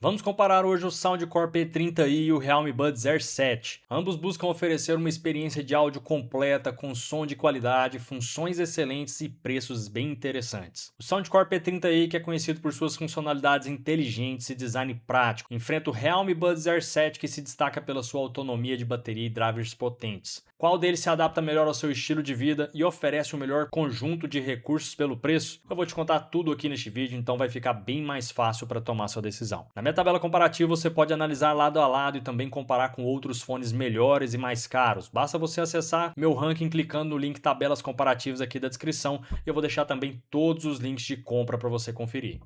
Vamos comparar hoje o Soundcore P30i e o Realme Buds Air 7. Ambos buscam oferecer uma experiência de áudio completa, com som de qualidade, funções excelentes e preços bem interessantes. O Soundcore P30i, que é conhecido por suas funcionalidades inteligentes e design prático, enfrenta o Realme Buds Air 7, que se destaca pela sua autonomia de bateria e drivers potentes. Qual deles se adapta melhor ao seu estilo de vida e oferece o melhor conjunto de recursos pelo preço? Eu vou te contar tudo aqui neste vídeo, então vai ficar bem mais fácil para tomar sua decisão. Na minha tabela comparativa você pode analisar lado a lado e também comparar com outros fones melhores e mais caros. Basta você acessar meu ranking clicando no link tabelas comparativas aqui da descrição e eu vou deixar também todos os links de compra para você conferir.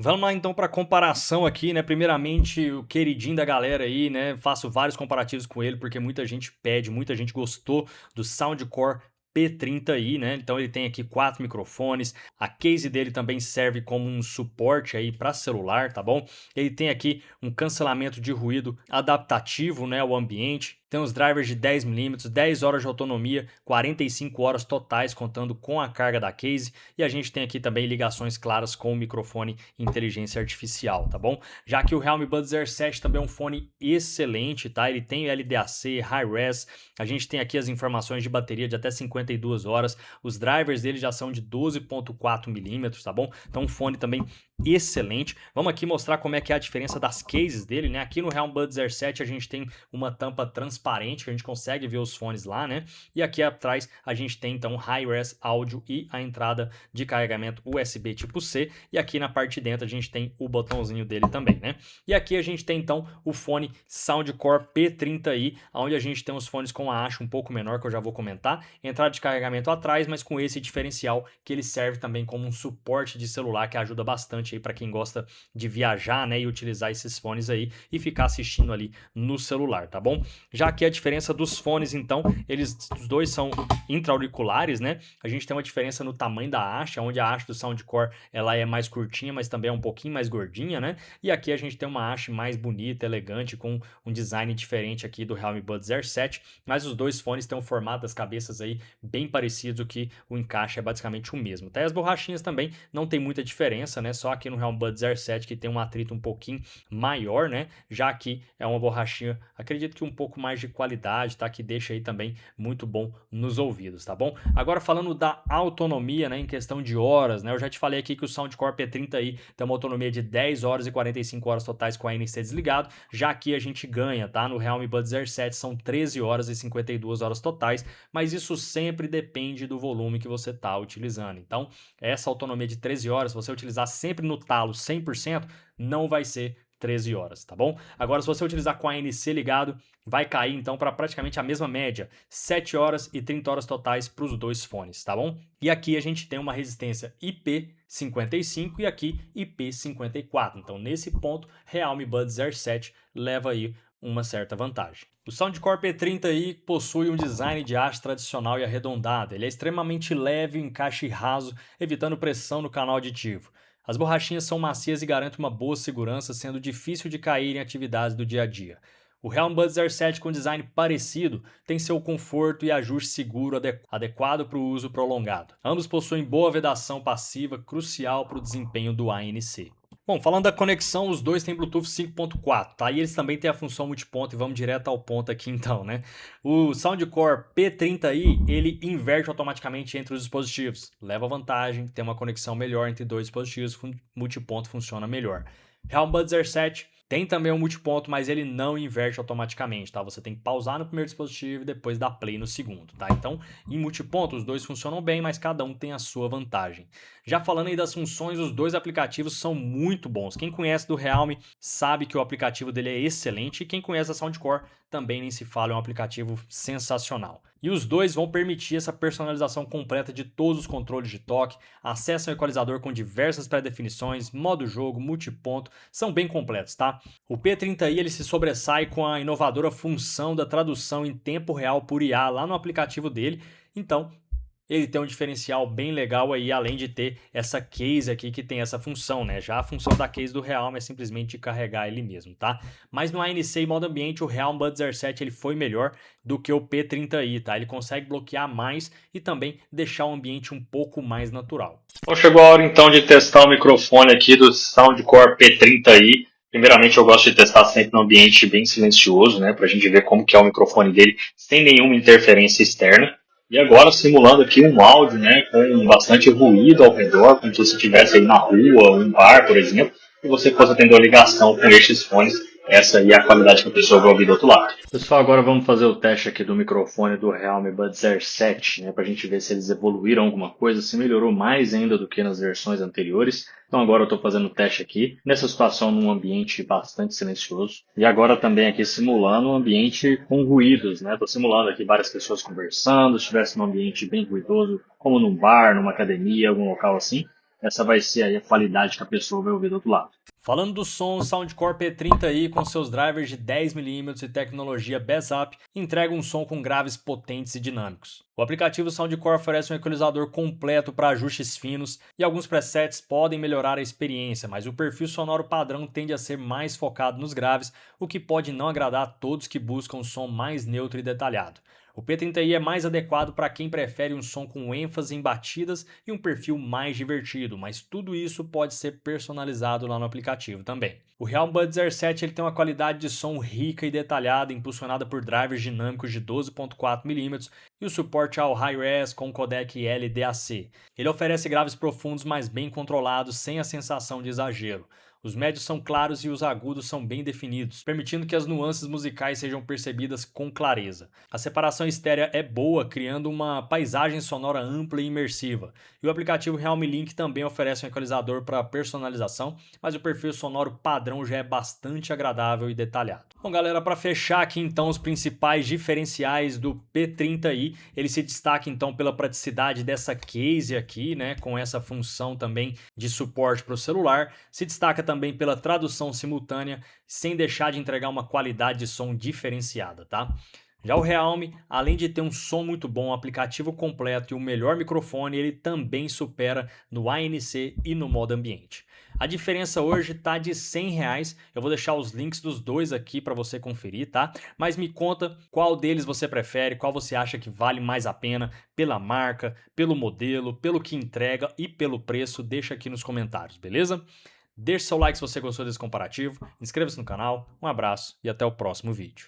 Vamos lá então para comparação aqui, né? Primeiramente, o queridinho da galera aí, né? Faço vários comparativos com ele porque muita gente pede, muita gente gostou do Soundcore P30i, né? Então ele tem aqui 4 microfones, a case dele também serve como um suporte aí para celular, tá bom? Ele tem aqui um cancelamento de ruído adaptativo, né, ao ambiente. Tem os drivers de 10mm, 10 horas de autonomia, 45 horas totais contando com a carga da case. E a gente tem aqui também ligações claras com o microfone inteligência artificial, tá bom? Já que o Realme Buds Air 7 também é um fone excelente, tá? Ele tem LDAC, Hi-Res, a gente tem aqui as informações de bateria de até 52 horas, os drivers dele já são de 12.4mm, tá bom? Então um fone também excelente. Vamos aqui mostrar como é que é a diferença das cases dele, né? Aqui no Realme Buds Air 7 a gente tem uma tampa transparente, que a gente consegue ver os fones lá, né? E aqui atrás a gente tem então Hi-Res áudio e a entrada de carregamento USB tipo C, e aqui na parte de dentro a gente tem o botãozinho dele também, né? E aqui a gente tem então o fone Soundcore P30i, onde a gente tem os fones com a haste um pouco menor, que eu já vou comentar, entrada de carregamento atrás, mas com esse diferencial que ele serve também como um suporte de celular, que ajuda bastante aí para quem gosta de viajar, né, e utilizar esses fones aí e ficar assistindo ali no celular, tá bom? Já que a diferença dos fones, então, os dois são intra-auriculares, né? A gente tem uma diferença no tamanho da haste, onde a haste do Soundcore ela é mais curtinha, mas também é um pouquinho mais gordinha, né? E aqui a gente tem uma haste mais bonita, elegante, com um design diferente aqui do Realme Buds Air 7, mas os dois fones têm um formato das cabeças aí bem parecido, que o encaixe é basicamente o mesmo, tá? E as borrachinhas também não tem muita diferença, né? Só aqui no Realme Buds Air 7 que tem um atrito um pouquinho maior, né? Já aqui é uma borrachinha, acredito que um pouco mais de qualidade, tá? Que deixa aí também muito bom nos ouvidos, tá bom? Agora falando da autonomia, né? Em questão de horas, né? Eu já te falei aqui que o Soundcore P30i tem uma autonomia de 10 horas e 45 horas totais com a ANC desligado, já aqui a gente ganha, tá? No Realme Buds Air 7 são 13 horas e 52 horas totais, mas isso sempre depende do volume que você tá utilizando. Então, essa autonomia de 13 horas, se você utilizar sempre no talo 100%, não vai ser 13 horas, tá bom? Agora, se você utilizar com a ANC ligado, vai cair então para praticamente a mesma média, 7 horas e 30 horas totais para os dois fones, tá bom? E aqui a gente tem uma resistência IP55 e aqui IP54. Então, nesse ponto, Realme Buds Air 7 leva aí uma certa vantagem. O Soundcore P30i possui um design de haste tradicional e arredondado. Ele é extremamente leve e encaixe raso, evitando pressão no canal aditivo. As borrachinhas são macias e garantem uma boa segurança, sendo difícil de cair em atividades do dia a dia. O Realme Buds Air 7 com design parecido tem seu conforto e ajuste seguro adequado para o uso prolongado. Ambos possuem boa vedação passiva, crucial para o desempenho do ANC. Bom, falando da conexão, os dois têm Bluetooth 5.4, tá? E eles também têm a função multiponto e vamos direto ao ponto aqui então, né? O Soundcore P30i, ele inverte automaticamente entre os dispositivos. Leva vantagem, tem uma conexão melhor entre dois dispositivos, multiponto funciona melhor. Realme Buds Air 7 tem também um multiponto, mas ele não inverte automaticamente, tá? Você tem que pausar no primeiro dispositivo e depois dar play no segundo, tá? Então, em multiponto, os dois funcionam bem, mas cada um tem a sua vantagem. Já falando aí das funções, os dois aplicativos são muito bons. Quem conhece do Realme sabe que o aplicativo dele é excelente e quem conhece a Soundcore também nem se fala, é um aplicativo sensacional. E os dois vão permitir essa personalização completa de todos os controles de toque, acesso ao equalizador com diversas pré-definições, modo jogo, multiponto, são bem completos, tá? O P30i ele se sobressai com a inovadora função da tradução em tempo real por IA lá no aplicativo dele, então ele tem um diferencial bem legal aí, além de ter essa case aqui que tem essa função, né? Já a função da case do Realme é simplesmente carregar ele mesmo, tá? Mas no ANC e modo ambiente, o Realme Buds Air 7 ele foi melhor do que o P30i, tá? Ele consegue bloquear mais e também deixar o ambiente um pouco mais natural. Bom, chegou a hora então de testar o microfone aqui do Soundcore P30i. Primeiramente eu gosto de testar sempre num ambiente bem silencioso, né? Pra gente ver como que é o microfone dele sem nenhuma interferência externa. E agora simulando aqui um áudio, né, com bastante ruído ao redor, como se você estivesse aí na rua, um bar, por exemplo, e você fosse atender a ligação com estes fones. Essa aí é a qualidade que a pessoa vai ouvir do outro lado. Pessoal, agora vamos fazer o teste aqui do microfone do Realme Buds Air 7, né, para a gente ver se eles evoluíram alguma coisa, se melhorou mais ainda do que nas versões anteriores. Então agora eu estou fazendo o teste aqui, nessa situação num ambiente bastante silencioso. E agora também aqui simulando um ambiente com ruídos, né? Estou simulando aqui várias pessoas conversando, se estivesse num ambiente bem ruidoso, como num bar, numa academia, algum local assim. Essa vai ser aí a qualidade que a pessoa vai ouvir do outro lado. Falando do som, o Soundcore P30i com seus drivers de 10mm e tecnologia Bass-Up entrega um som com graves potentes e dinâmicos. O aplicativo Soundcore oferece um equalizador completo para ajustes finos e alguns presets podem melhorar a experiência, mas o perfil sonoro padrão tende a ser mais focado nos graves, o que pode não agradar a todos que buscam um som mais neutro e detalhado. O P30i é mais adequado para quem prefere um som com ênfase em batidas e um perfil mais divertido, mas tudo isso pode ser personalizado lá no aplicativo também. O Realme Buds Air 7 ele tem uma qualidade de som rica e detalhada, impulsionada por drivers dinâmicos de 12.4mm e o suporte ao Hi-Res com codec LDAC. Ele oferece graves profundos, mas bem controlados, sem a sensação de exagero. Os médios são claros e os agudos são bem definidos, permitindo que as nuances musicais sejam percebidas com clareza. A separação estérea é boa, criando uma paisagem sonora ampla e imersiva. E o aplicativo Realme Link também oferece um equalizador para personalização, mas o perfil sonoro padrão já é bastante agradável e detalhado. Bom, galera, para fechar aqui então os principais diferenciais do P30i, ele se destaca então pela praticidade dessa case aqui, né, com essa função também de suporte para o celular, se destaca também pela tradução simultânea, sem deixar de entregar uma qualidade de som diferenciada, tá? Já o Realme, além de ter um som muito bom, um aplicativo completo e o melhor microfone, ele também supera no ANC e no modo ambiente. A diferença hoje tá de R$100, eu vou deixar os links dos dois aqui para você conferir, tá? Mas me conta qual deles você prefere, qual você acha que vale mais a pena pela marca, pelo modelo, pelo que entrega e pelo preço, deixa aqui nos comentários, beleza? Deixe seu like se você gostou desse comparativo, inscreva-se no canal, um abraço e até o próximo vídeo.